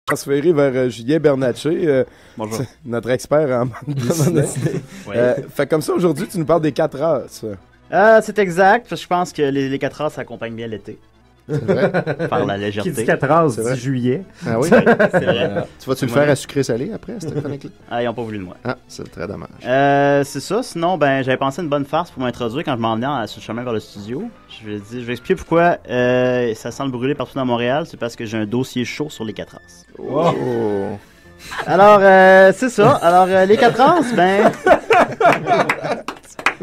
transférer vers Julien Bernatchez, notre expert en bande dessinée. Fait comme ça, aujourd'hui, tu nous parles des 4 races. C'est exact, parce que je pense que les 4 races accompagnent bien l'été. C'est vrai. Par la légèreté. Qui dit 4 races, dit juillet. Ah oui? C'est vrai. Tu vas-tu le faire à sucré-salé après, cette chronique-là? Ah, ils n'ont pas voulu de moi. Ah, c'est très dommage. C'est ça. Sinon, j'avais pensé à une bonne farce pour m'introduire quand je m'en venais sur le chemin vers le studio. Je vais expliquer pourquoi ça sent le brûler partout dans Montréal. C'est parce que j'ai un dossier chaud sur les 4 races. Oh. Alors, c'est ça. Alors, les 4 races,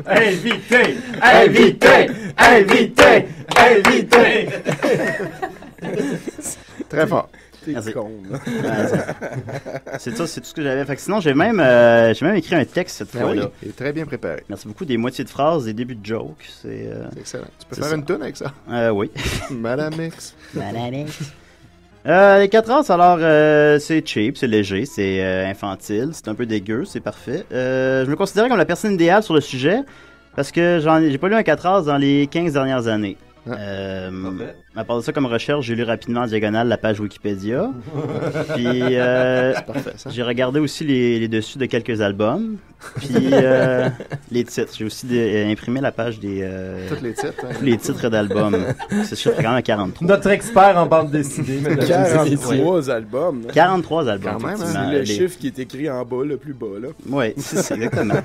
Invité! Invité! Invité! Invité! Très fort. Merci. Con, c'est tout ce que j'avais. Fait que sinon, j'ai même écrit un texte cette fois-là. Oui, il est très bien préparé. Merci beaucoup. Des moitiés de phrases, des débuts de jokes. C'est excellent. Tu peux faire une toune avec ça? Oui. Madame X. Madame X. Les 4 races, alors, c'est cheap, c'est léger, c'est infantile, c'est un peu dégueu, c'est parfait. Je me considérais comme la personne idéale sur le sujet parce que j'ai pas lu un 4 races dans les 15 dernières années. À part de ça, comme recherche, j'ai lu rapidement en diagonale la page Wikipédia. Puis c'est parfait, ça. J'ai regardé aussi les dessus de quelques albums. Puis les titres. J'ai aussi imprimé la page des... Tous les titres. Hein. Tous les titres d'albums. C'est sûr, quand même à 43. Notre expert en bande dessinée. 43 albums. 43 albums. Quand même, hein? C'est le chiffre qui est écrit en bas, le plus bas. Là. Oui, c'est exactement.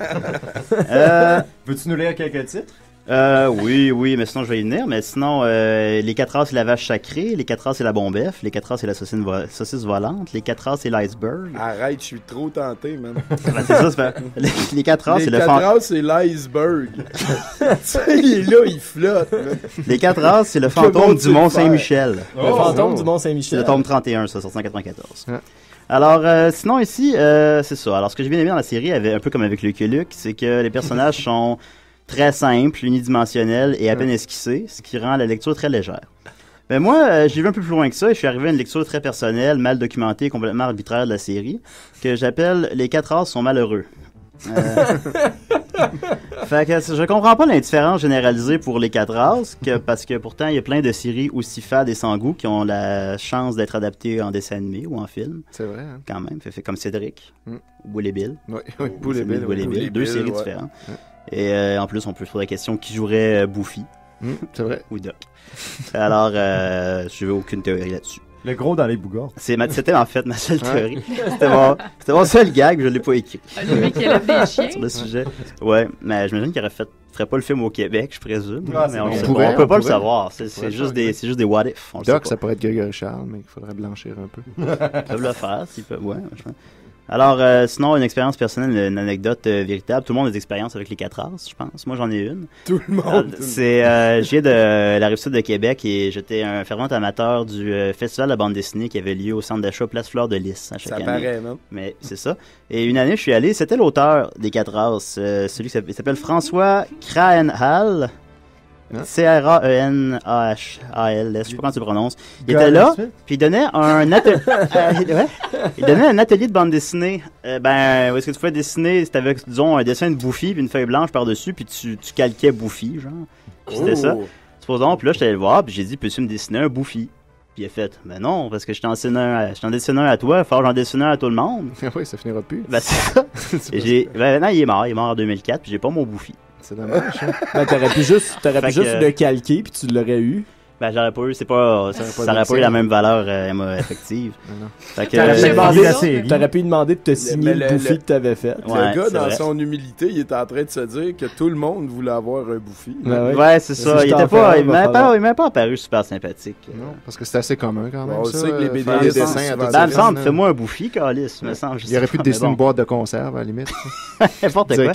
Veux-tu nous lire quelques titres? Oui, mais sinon je vais y venir. Mais sinon, les 4 races, c'est la vache sacrée. Les 4 races, c'est la bombeffe. Les 4 races, c'est la saucisse volante. Les 4 races, c'est l'iceberg. Arrête, je suis trop tenté, man. C'est ça, c'est pas... Les 4 races, c'est le fantôme. Les 4 races, c'est l'iceberg. Tu sais, il est là, il flotte. Man. Les 4 races, c'est le fantôme du Mont-Saint-Michel. Le fantôme du Mont-Saint-Michel. C'est le tome 31, ça, sorti en 1994. Alors, sinon ici, c'est ça. Alors, ce que j'ai bien aimé dans la série, un peu comme avec Lucky Luke, c'est que les personnages sont très simples, unidimensionnels et à peine esquissés, ce qui rend la lecture très légère. Ben moi, j'ai vu un peu plus loin que ça et je suis arrivé à une lecture très personnelle, mal documentée et complètement arbitraire de la série, que j'appelle « Les 4 races sont malheureux ». Fait que je comprends pas l'indifférence généralisée pour les 4 races, parce que pourtant il y a plein de séries aussi fades et sans goût qui ont la chance d'être adaptées en dessin animé ou en film. C'est vrai, hein? Quand même, fait comme Cédric, Boule et Bill. Oui, Boule et Bill. Deux séries différentes. Et en plus, on peut se poser la question qui jouerait Buffy. C'est vrai. Ou Doc. Alors, je n'ai aucune théorie là-dessus. Le gros dans les bougards. C'était en fait ma seule théorie. C'était mon seul gag, je ne l'ai pas écrit. Le mec qui élève des chiens. Sur le sujet. Ouais, mais j'imagine qu'il ferait pas le film au Québec, je présume. Mais on peut pas le savoir. C'est juste des what if. Doc, ça pourrait être Grégory Charles, mais il faudrait blanchir un peu. Ils peuvent le faire, s'ils peuvent. Ouais, alors, sinon, une expérience personnelle, une anecdote véritable. Tout le monde a des expériences avec les 4 races, je pense. Moi, j'en ai une. Tout le monde. Je viens de la Rive-Sud de Québec et j'étais un fervent amateur du festival de la bande dessinée qui avait lieu au centre d'achat Place Fleur de Lys à chaque année. Ça paraît, non? Mais c'est ça. Et une année, je suis allé, c'était l'auteur des 4 races, celui qui s'appelle François Krahenhall. Krahenhall, je sais pas comment tu le prononces. Il était là, puis il donnait un atelier. Il donnait un atelier de bande dessinée. Où est-ce que tu pouvais dessiner, c'était avec, disons, un dessin de Buffy, puis une feuille blanche par-dessus, puis tu calquais Buffy, genre. Puis c'était ça. Supposons, puis là, j'étais allé le voir, puis j'ai dit, peux-tu me dessiner un Buffy? Puis il a fait, non, parce que je t'en dessine un à toi, il faut que j'en dessine un à tout le monde. Oui, ça finira plus. C'est ça. Et maintenant, il est mort en 2004, puis j'ai pas mon Buffy. C'est dommage. T'aurais pu juste le calquer puis tu l'aurais eu. J'aurais pas eu, ça aurait pas eu la même valeur effective. T'aurais pu lui demander de te signer le Buffy que t'avais fait. Le gars, dans son humilité, il était en train de se dire que tout le monde voulait avoir un Buffy. Ouais, c'est ça. Il m'a pas apparu super sympathique. Non, parce que c'est assez commun quand même. On sait que les BD dessins me semble, fais-moi un Buffy, Calice. Il aurait pu dessiner une boîte de conserve à la limite. N'importe quoi.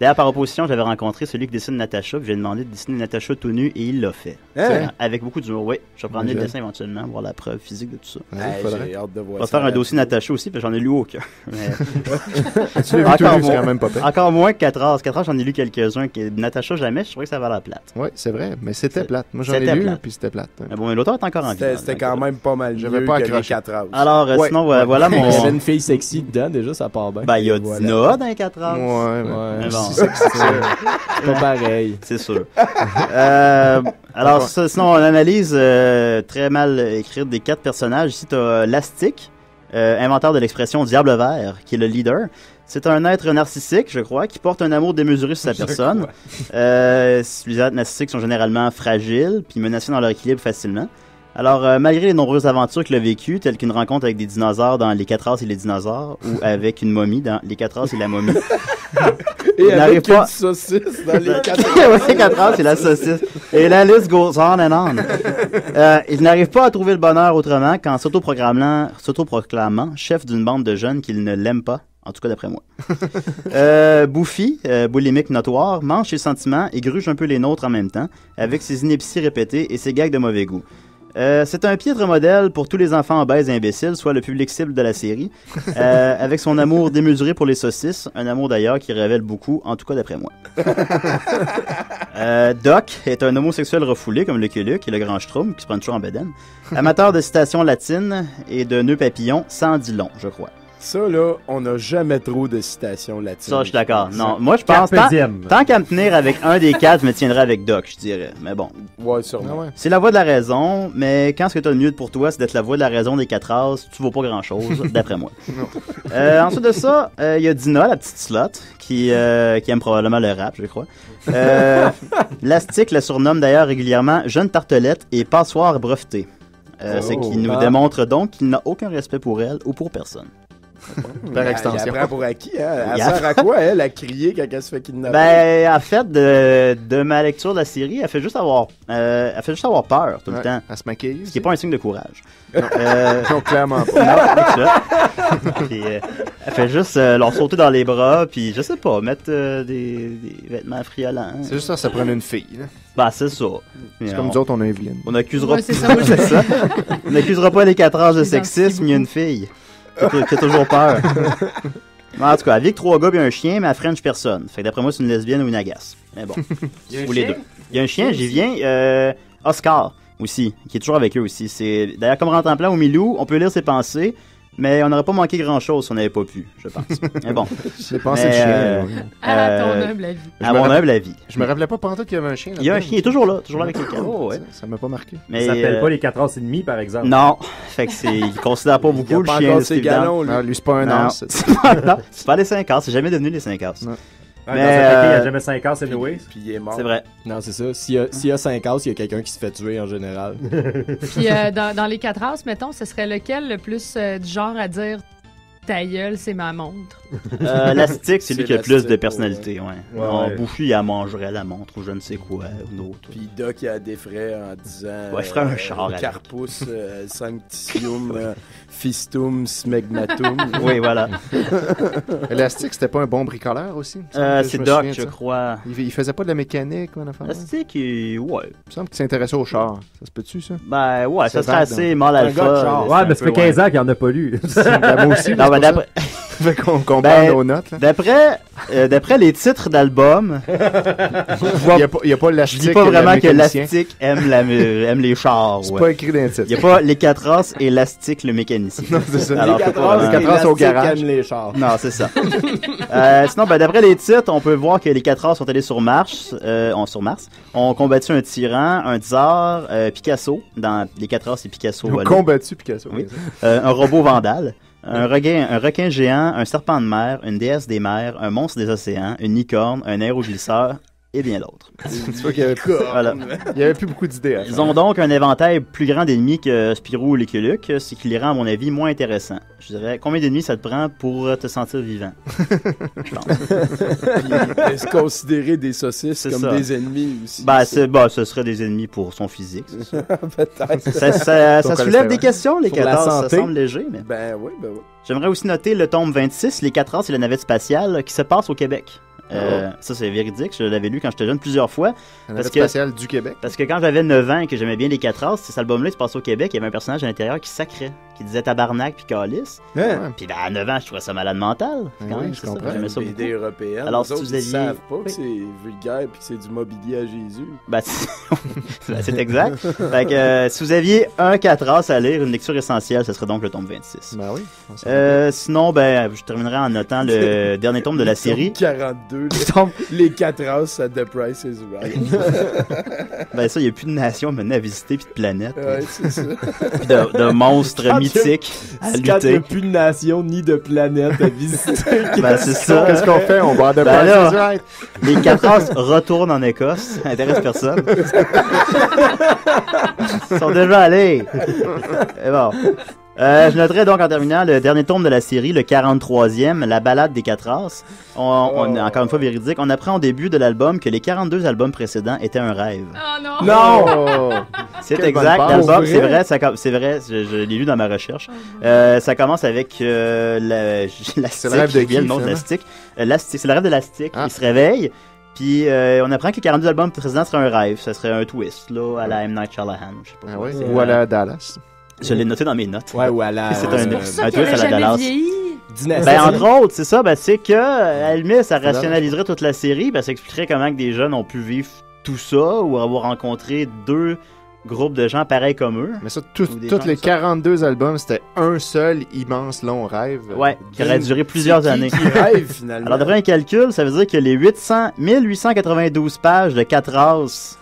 D'ailleurs, par opposition, j'avais rencontré celui qui dessine Natacha, puis j'ai demandé de dessiner Natacha tout nu et il l'a fait. Avec beaucoup d'humour, oui. Je reprendrai le dessin éventuellement, voir la preuve physique de tout ça. J'ai hâte de voir ça. On va faire un dossier Natacha aussi, parce que j'en ai lu aucun. Encore moins que 4 races. 4 races, j'en ai lu quelques-uns. Natacha, jamais, je trouvais que ça valait la plate. Oui, c'est vrai, mais c'était plate. Moi, j'en ai lu, puis c'était plate. Mais bon, l'auteur est encore en vie. C'était quand même pas mal mieux que les 4 races. Alors, sinon, voilà mon... Il y a une fille sexy dedans, déjà, ça part bien. Il y a Dina dans les 4 races. Ouais. C'est pas pareil. C'est sûr. Alors, sinon, on analyse très mal écrite des 4 personnages. Ici, tu as Lastic, inventeur de l'expression diable vert, qui est le leader. C'est un être narcissique, je crois, qui porte un amour démesuré sur sa personne. Les êtres narcissiques sont généralement fragiles, puis menacés dans leur équilibre facilement. Alors, malgré les nombreuses aventures qu'il a vécues, telles qu'une rencontre avec des dinosaures dans Les 4 As et les dinosaures, ou avec une momie dans Les 4 As et la momie. Et avec une saucisse dans Les 4 As. Oui, Les 4 As et la saucisse. Et la liste goes on and on. Il n'arrive pas à trouver le bonheur autrement qu'en s'autoproclamant chef d'une bande de jeunes qu'il ne l'aiment pas. En tout cas, d'après moi. Buffy, boulimique notoire, mange ses sentiments et gruge un peu les nôtres en même temps, avec ses inepties répétées et ses gags de mauvais goût. C'est un piètre modèle pour tous les enfants obèses et imbéciles, soit le public cible de la série, avec son amour démesuré pour les saucisses, un amour d'ailleurs qui révèle beaucoup, en tout cas d'après moi. Doc est un homosexuel refoulé comme Lucky Luke et le grand Schtroumpf qui se prend toujours en bedaine. Amateur de citations latines et de nœuds papillons, sans dit long, je crois. Ça, là, on n'a jamais trop de citations latines. Ça, je suis d'accord. Non, moi, je pense, tant qu'à me tenir avec un des 4, je me tiendrais avec Doc, je dirais. Mais bon. Ouais, sûrement. Ouais. C'est la voix de la raison, mais quand ce que tu as de mieux pour toi, c'est d'être la voix de la raison des 4 As, tu vaux pas grand-chose, d'après moi. Ensuite de ça, il y a Dina, la petite slot, qui aime probablement le rap, je crois. Lastic la surnomme d'ailleurs régulièrement Jeune Tartelette et Passoire brevetée. Ce qui nous démontre donc qu'il n'a aucun respect pour elle ou pour personne. Par extension. Elle apprend pour acquis, hein? Elle sert à quoi, elle, à crier quand elle se fait kidnapper? Ben, en fait, de ma lecture de la série, elle fait juste avoir peur tout le temps. Elle se maquille. Ce qui n'est pas un signe de courage. Non, clairement pas. Non, puis, elle fait juste leur sauter dans les bras, puis je sais pas, mettre des vêtements friolants. C'est juste ça prend une fille. Là. Ben, c'est ça. C'est comme nous autres, on a Evelyne. On accusera c'est ça, moi, c'est ça. On n'accusera pas les 4 As de sexisme, il y a une fille qui a toujours peur. En tout cas, elle vit que 3 gars et un chien, mais elle French personne. Fait que d'après moi, c'est une lesbienne ou une agace. Mais bon, ou les deux. Il y a un chien, j'y viens. Oscar aussi, qui est toujours avec eux aussi. C'est d'ailleurs comme Rantanplan au Milou, on peut lire ses pensées. Mais on n'aurait pas manqué grand-chose si on n'avait pas pu, je pense. Mais bon. J'ai pensé le chien. À ton humble avis. À mon humble avis. Je me rappelais pas pendant qu'il y avait un chien. Il y a un chien, il est toujours là avec les 4. Oh, ouais. Ça m'a pas marqué. Mais ça s'appelle pas les 4 As et demi, par exemple. Non. Fait que il considère pas beaucoup le chien. C'est galon, lui, c'est pas un as. Non, c'est pas les 5 As, c'est jamais devenu les 5 As. Mais dans cette il n'y a jamais 5 As anyway. Puis il est mort. C'est vrai. Non, c'est ça. S'il y a 5 As, il y a quelqu'un qui se fait tuer en général. Puis dans les 4 As, mettons, ce serait lequel le plus du genre à dire ta gueule, c'est ma montre? Lastic, c'est lui qui a le plus de personnalité, ouais. Buffy, elle mangerait la montre ou je ne sais quoi, ou d'autre. Puis Doc, il a des frais en disant... Ouais, il ferait un char. Carpus, Sanctitium, Fistum, Smegmatum. Oui, voilà. Lastic, c'était pas un bon bricoleur aussi? C'est Doc, je crois. Il faisait pas de la mécanique, ou un Lastic, ouais. Il me semble qu'il s'intéressait au char. Ça se peut-tu, ça? Ben, ouais, ça serait assez mal alpha. Ouais, mais ça fait 15 ans qu'il en a pas lu. Moi aussi, non, d'après... Fait qu'on compare nos notes. D'après les titres d'albums, il n'y a pas l'Astic. Je dis pas vraiment que l'Astic aime les chars. C'est pas écrit dans le titre. Il n'y a pas les 4 As et l'Astic le mécanicien. Non, c'est ça. Alors, les 4 As au garage. Aime les chars. Non, c'est ça. Sinon, d'après les titres, on peut voir que les 4 As sont allés sur Mars, ont combattu un tyran, un tsar, Picasso. Dans les 4 As, c'est Picasso. Ils ont combattu Picasso. Oui. Un robot vandale. Un requin géant, un serpent de mer, une déesse des mers, un monstre des océans, une licorne, un aéroglisseur et bien d'autres. Tu vois qu'il y avait il y avait plus beaucoup d'idées. Ils ont donc un éventail plus grand d'ennemis que Spirou ou Lucky Luke, ce qui les rend, à mon avis, moins intéressants. Je dirais, combien d'ennemis ça te prend pour te sentir vivant? Je pense. Puis, est-ce considérer des saucisses comme des ennemis aussi? Ce serait des ennemis pour son physique, c'est ça. Peut-être. Ça soulève des questions, les 14, ça semble léger, mais... Ben oui. J'aimerais aussi noter le tome 26, les 4 As et la navette spatiale, qui se passe au Québec. Ça, c'est véridique. Je l'avais lu quand j'étais jeune plusieurs fois. La navette spatiale du Québec. Parce que quand j'avais 9 ans et que j'aimais bien les 4 As, cet album-là, il se passait au Québec. Il y avait un personnage à l'intérieur qui sacrait, qui disait tabarnak puis calice. Puis à 9 ans, je trouvais ça malade mental. Je comprends. J'aimais ça beaucoup. Européenne. Alors, si vous savent pas que c'est vulgaire puis que c'est du mobilier à Jésus. C'est exact. Fait que si vous aviez un 4 As à lire, une lecture essentielle, ce serait donc le tome 26. Ben oui. Sinon, je terminerai en notant le dernier tome de la série. 42. Les 4 As à The Price is Right. Ça, il n'y a plus de nation maintenant à visiter puis de planète. Ouais, c'est ça. Puis de monstres mythique à Quand il n'y a lutter. plus de nation ni de planète à visiter. Ben, c'est ça. Qu'est-ce qu'on fait? On va de Ben là, Price is Right. Les 4 As retournent en Écosse. Ça intéresse personne. Ils sont déjà allés. Et bon. Je noterai donc en terminant le dernier tome de la série, le 43e, La balade des 4 As. Encore une fois véridique, on apprend au début de l'album que les 42 albums précédents étaient un rêve. Oh non! Non! Oh. C'est Quelle exact, bonne l'album, base. c'est vrai, je l'ai lu dans ma recherche. Ça commence avec l'astique, C'est le rêve de j'ai oublié qui, le nom de finalement? l'astique, c'est le rêve de l'astique. Ah. Il se réveille, puis on apprend que les 42 albums précédents seraient un rêve, ça serait un twist, là, à la M. Night Shyamalan, je sais pas. Ah ouais. C'est- Ou à la Dallas. Je l'ai noté dans mes notes. Ouais, ou à la... C'est C'est pour ça un qu'elle twist a à la jamais Dallas. vieilli. Dynastie. Ben, entre autres, c'est ça, ben, c'est que, à la limite, ça rationaliserait toute la série, ben, ça expliquerait comment que des jeunes ont pu vivre tout ça, ou avoir rencontré deux groupes de gens pareils comme eux. Mais ça, Ou des tous gens les comme ça. 42 albums, c'était un seul immense long rêve. Ouais, qui aurait duré plusieurs années. Qui rêve, finalement. Alors, d'après un calcul, ça veut dire que les 1892 pages de 4 As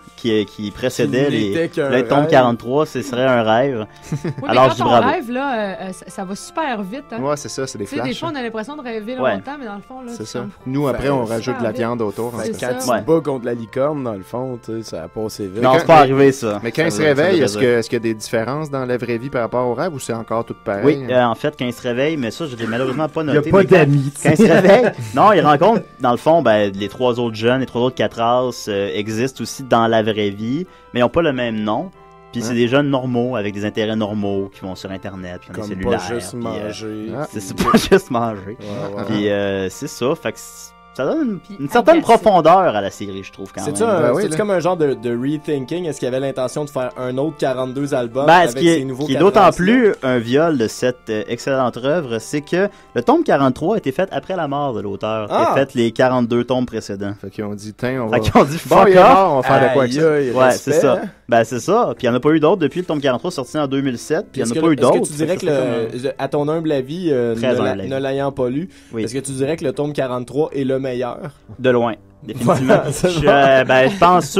qui précédaient Qui n'était qu'un le tome rêve. 43, ce serait un rêve. Oui, mais Alors, je quand dis on bravo. rêve, là, ça va super vite. Hein? Ouais, c'est ça, c'est des Tu sais, des flashs. fois, on a l'impression de rêver Ouais. longtemps, mais dans le fond, là, C'est tu ça. t'en- Nous, après, on Super rajoute de la vite. viande autour. C'est en fait. ça. Quand tu Ouais. te bats contre la licorne, dans le fond, tu sais, ça a passé vite. Non, quand- c'est pas arrivé, ça. Mais quand Ça il se veut- ça réveille, veut est-ce dire. qu'il y a des différences dans la vraie vie par rapport au rêve ou c'est encore tout pareil? Oui, en fait, quand il se réveille, mais ça, je l'ai malheureusement pas Il n'y noté. a pas mais quand- d'amis. Quand il se réveille, non, il rencontre, dans le fond, ben, les 3 autres jeunes, les 3 autres 4 As existent aussi dans la vraie vie, mais ils n'ont pas le même nom. Puis c'est Hein? des jeunes normaux, avec des intérêts normaux, qui vont sur Internet, puis qui ont des Comme cellulaires. pas juste puis, manger. Ah. c'est pas juste manger. Ouais, ouais. Puis c'est ça, fait que ça donne Puis une certaine agacé. profondeur à la série, je trouve, quand même. C'est-tu Ben oui, c'est-tu là. comme un genre de rethinking? Est-ce qu'il y avait l'intention de faire un autre 42 albums Ben, avec ce qui est, ces nouveaux qui est 4 d'autant As-là? plus un viol de cette excellente œuvre, c'est que le tome 43 a été fait après la mort de l'auteur, qui Ah! a fait les 42 tomes précédents. Fait qu'ils ont dit, tiens, on va... Fait qu'ils ont dit Bon, fuck il est off. mort, on va faire de quoi avec ça? Aïe, aïe, Ouais, respect, c'est ça. hein? Ben, c'est ça. Puis il n'y en a pas eu d'autres depuis le tome 43 sorti en 2007. Puis il n'y en a pas eu Est-ce d'autres. que tu dirais que, à ton humble avis, Très humble avis. ne l'ayant pas lu, Oui. est-ce que tu dirais que le tome 43 est le meilleur? De loin. Définitivement. Voilà, c'est Je pense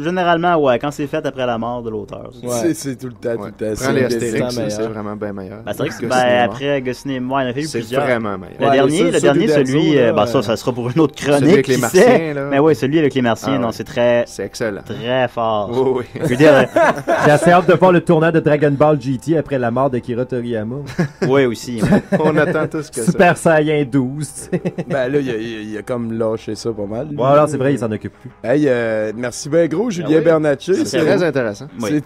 généralement, ouais, quand c'est fait après la mort de l'auteur. Ouais. C'est tout le temps, Ouais. tout le temps. Prends les c'est Astérix, meilleur. c'est vraiment bien meilleur. Ben, c'est vrai que Goscinny est mort. après Goscinny et moi, il en a fait eu C'est plusieurs. vraiment meilleur. Le Ouais, dernier, ceux- le ceux dernier, d'Uderzo, celui, là, ça sera pour une autre chronique. Celui avec les qui Martiens, sait. là. Mais oui, celui avec les Martiens, Ah, non, ouais. c'est très, C'est excellent. très fort. Oui, oui. Je veux dire, J'ai assez hâte de voir le tournant de Dragon Ball GT après la mort de Kira Toriyama. oui, aussi. On attend tous que ça. Super Saiyan 12, tu sais. Ben là, il a comme lâché ça pas mal. Bon, alors c'est vrai, il s'en occupe plus. Hey, merci bien gros, Julien oui. Bernatchez. C'est C'est très intéressant. Oui. C'était